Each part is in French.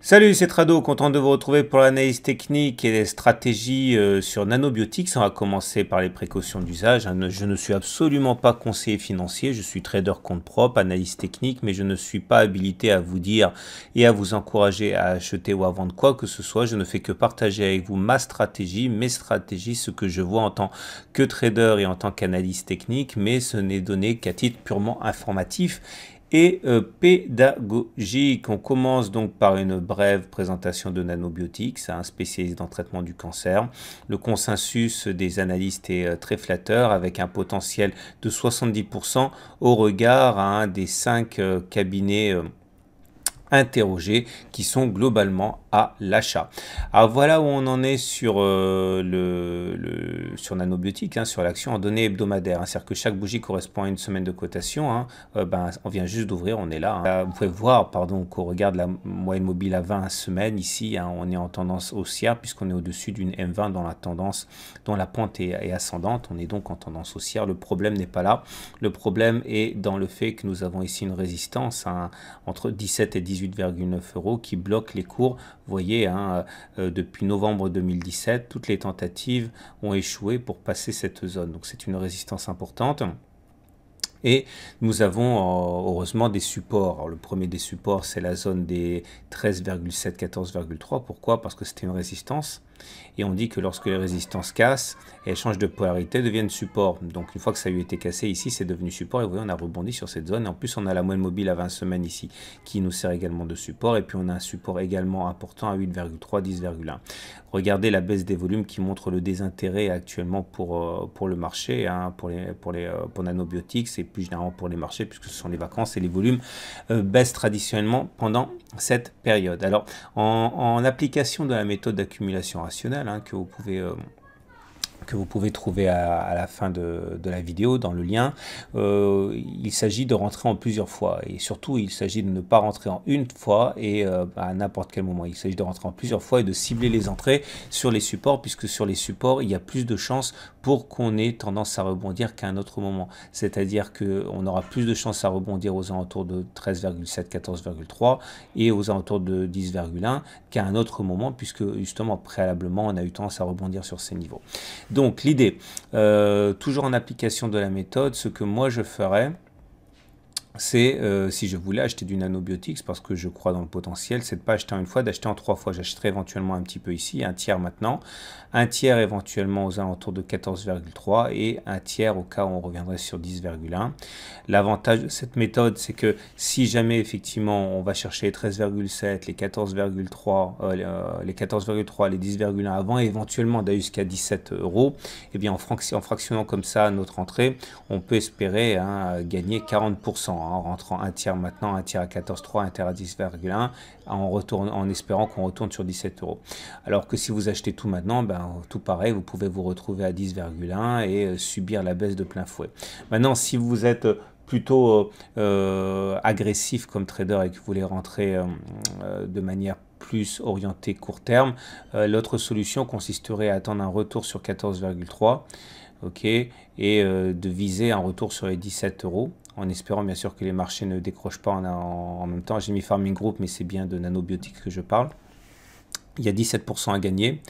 Salut, c'est Trado, content de vous retrouver pour l'analyse technique et les stratégies sur Nanobiotics. On va commencer par les précautions d'usage. Je ne suis absolument pas conseiller financier, je suis trader compte propre, analyse technique, mais je ne suis pas habilité à vous dire et à vous encourager à acheter ou à vendre quoi que ce soit. Je ne fais que partager avec vous ma stratégie, mes stratégies, ce que je vois en tant que trader et en tant qu'analyste technique, mais ce n'est donné qu'à titre purement informatif et pédagogique. On commence donc par une brève présentation de Nanobiotics, un spécialiste dans le traitement du cancer. Le consensus des analystes est très flatteur, avec un potentiel de 70% au regard des 5 cabinets interrogés qui sont globalement à l'achat. Alors voilà où on en est sur, sur Nanobiotics, sur l'action en données hebdomadaires. C'est-à-dire que chaque bougie correspond à une semaine de cotation. On vient juste d'ouvrir, on est là. Vous pouvez voir qu'on regarde la moyenne mobile à 20 semaines. Ici, on est en tendance haussière puisqu'on est au-dessus d'une M20 dans la tendance, dont la pente est ascendante. On est donc en tendance haussière. Le problème n'est pas là. Le problème est dans le fait que nous avons ici une résistance entre 17 et 18,9 € qui bloque les cours. Vous voyez, depuis novembre 2017, toutes les tentatives ont échoué pour passer cette zone. Donc c'est une résistance importante. Et nous avons heureusement des supports. Alors, le premier des supports, c'est la zone des 13,7, 14,3. Pourquoi? Parce que c'était une résistance. Et on dit que lorsque les résistances cassent, elles changent de polarité, deviennent support. Donc une fois que ça a eu été cassé ici, c'est devenu support. Et vous voyez, on a rebondi sur cette zone. Et en plus, on a la moyenne mobile à 20 semaines ici, qui nous sert également de support. Et puis on a un support également important à 8,3, 10,1. Regardez la baisse des volumes qui montre le désintérêt actuellement pour le marché, pour Nanobiotics et plus généralement pour les marchés, puisque ce sont les vacances et les volumes baissent traditionnellement pendant cette période. Alors, en application de la méthode d'accumulation rationnelle que vous pouvez trouver à la fin de la vidéo, dans le lien, il s'agit de rentrer en plusieurs fois. Et surtout, il s'agit de ne pas rentrer en une fois et à n'importe quel moment. Il s'agit de rentrer en plusieurs fois et de cibler les entrées sur les supports, puisque sur les supports, il y a plus de chances pour qu'on ait tendance à rebondir qu'à un autre moment. C'est-à-dire qu'on aura plus de chances à rebondir aux alentours de 13,7, 14,3 et aux alentours de 10,1 qu'à un autre moment, puisque justement, préalablement, on a eu tendance à rebondir sur ces niveaux. Donc l'idée, toujours en application de la méthode, ce que moi je ferais, c'est si je voulais acheter du Nanobiotics parce que je crois dans le potentiel, c'est de ne pas acheter en une fois, d'acheter en 3 fois. J'achèterai éventuellement un petit peu ici, un tiers maintenant, un tiers éventuellement aux alentours de 14,3 et un tiers au cas où on reviendrait sur 10,1. L'avantage de cette méthode, c'est que si jamais effectivement on va chercher les 13,7, les 14,3, les 14,3, les 10,1 avant et éventuellement d'aller jusqu'à 17 €, et bien en fractionnant comme ça notre entrée, on peut espérer gagner 40%. En rentrant un tiers maintenant, un tiers à 14,3, un tiers à 10,1, en espérant qu'on retourne sur 17 €. Alors que si vous achetez tout maintenant, tout pareil, vous pouvez vous retrouver à 10,1 et subir la baisse de plein fouet. Maintenant, si vous êtes plutôt agressif comme trader et que vous voulez rentrer de manière plus orientée court terme, l'autre solution consisterait à attendre un retour sur 14,3, et de viser un retour sur les 17 €. En espérant bien sûr que les marchés ne décrochent pas en même temps. J'ai mis Farming Group, mais c'est bien de Nanobiotics que je parle. Il y a 17% à gagner.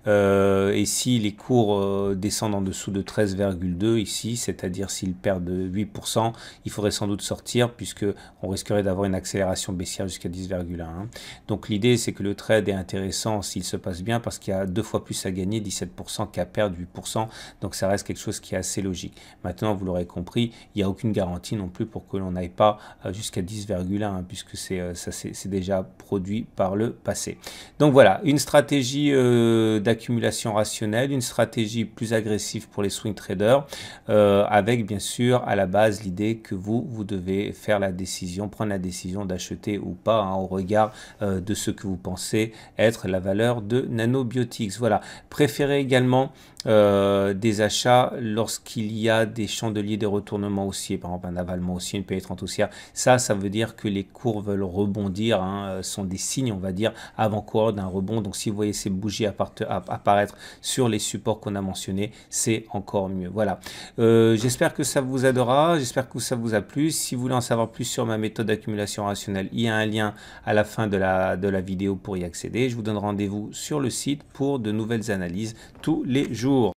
Et si les cours descendent en dessous de 13,2 ici, c'est-à-dire s'ils perdent 8%, il faudrait sans doute sortir puisque on risquerait d'avoir une accélération baissière jusqu'à 10,1. Donc l'idée, c'est que le trade est intéressant s'il se passe bien parce qu'il y a 2 fois plus à gagner, 17% qu'à perdre 8%. Donc ça reste quelque chose qui est assez logique. Maintenant, vous l'aurez compris, il n'y a aucune garantie non plus pour que l'on n'aille pas jusqu'à 10,1 puisque c'est déjà produit par le passé. Donc voilà, une stratégie d'accumulation rationnelle, une stratégie plus agressive pour les swing traders, avec bien sûr à la base l'idée que vous devez faire la décision, prendre la décision d'acheter ou pas au regard de ce que vous pensez être la valeur de Nanobiotics. Voilà, préférez également des achats lorsqu'il y a des chandeliers de retournement haussier, par exemple un avalement haussier, une pénétrante haussière. Ça veut dire que les cours veulent rebondir, sont des signes, on va dire, avant-coureurs d'un rebond bon. Donc si vous voyez ces bougies apparaître sur les supports qu'on a mentionnés, c'est encore mieux. Voilà, j'espère que ça vous aidera, j'espère que ça vous a plu. Si vous voulez en savoir plus sur ma méthode d'accumulation rationnelle, il y a un lien à la fin de la vidéo pour y accéder. Je vous donne rendez-vous sur le site pour de nouvelles analyses tous les jours.